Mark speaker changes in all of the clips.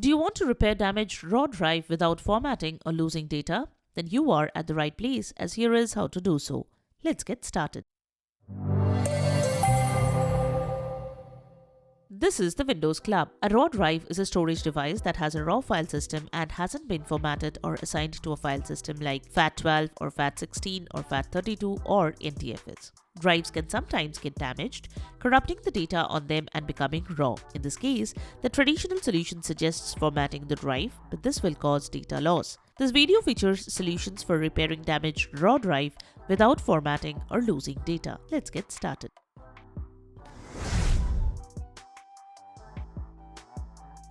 Speaker 1: Do you want to repair damaged raw drive without formatting or losing data? Then you are at the right place, as here is how to do so. Let's get started. This is the Windows Club. A raw drive is a storage device that has a raw file system and hasn't been formatted or assigned to a file system like FAT12 or FAT16 or FAT32 or NTFS. Drives can sometimes get damaged, corrupting the data on them and becoming raw. In this case, the traditional solution suggests formatting the drive, but this will cause data loss. This video features solutions for repairing damaged raw drive without formatting or losing data. Let's get started.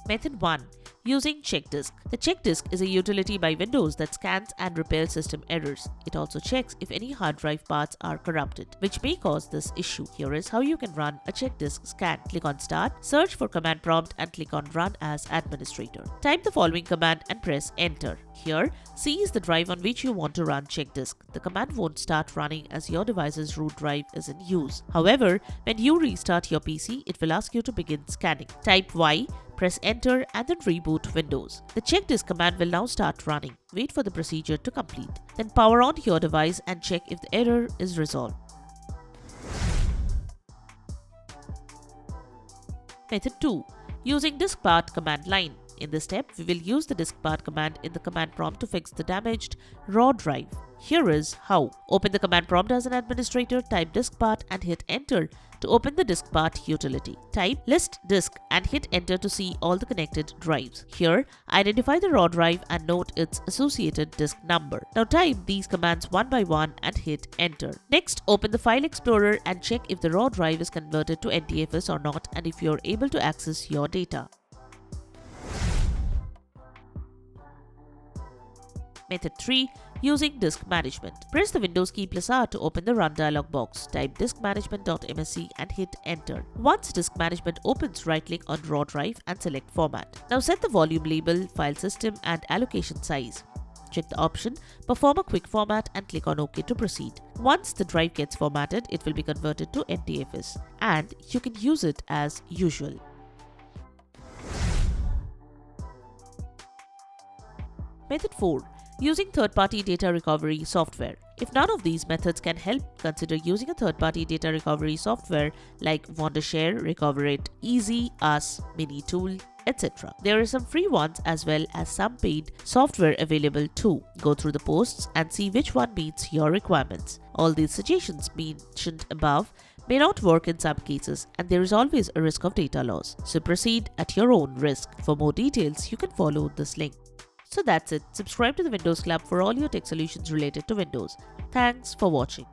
Speaker 1: Method 1. Using CHKDSK. The CHKDSK is a utility by Windows that scans and repairs system errors. It also checks if any hard drive parts are corrupted, which may cause this issue. Here is how you can run a CHKDSK scan. Click on Start, search for command prompt and click on Run as Administrator. Type the following command and press Enter. Here, C is the drive on which you want to run CHKDSK. The command won't start running as your device's root drive is in use. However, when you restart your PC, it will ask you to begin scanning. Type Y, press Enter and then reboot Windows. The CHKDSK command will now start running. Wait for the procedure to complete. Then power on your device and check if the error is resolved. Method 2. Using Diskpart Command line. In this step, we will use the Diskpart command in the command prompt to fix the damaged raw drive. Here is how. Open the command prompt as an administrator, type Diskpart and hit Enter to open the Diskpart utility. Type list disk and hit Enter to see all the connected drives. Here, identify the raw drive and note its associated disk number. Now type these commands one by one and hit Enter. Next, open the File Explorer and check if the raw drive is converted to NTFS or not and if you are able to access your data. Method 3. Using disk management. Press the Windows key plus R to open the Run dialog box. Type diskmgmt.msc and hit Enter. Once disk management opens, right-click on raw drive and select Format. Now set the volume label, file system and allocation size. Check the option Perform a quick format and click on OK to proceed. Once the drive gets formatted, it will be converted to NTFS and you can use it as usual. Method 4. Using third-party data recovery software. If none of these methods can help, consider using a third-party data recovery software like Wondershare, Recoverit, Easy, Us, Minitool, etc. There are some free ones as well as some paid software available too. Go through the posts and see which one meets your requirements. All these suggestions mentioned above may not work in some cases and there is always a risk of data loss. So proceed at your own risk. For more details, you can follow this link. So that's it. Subscribe to the Windows Club for all your tech solutions related to Windows. Thanks for watching.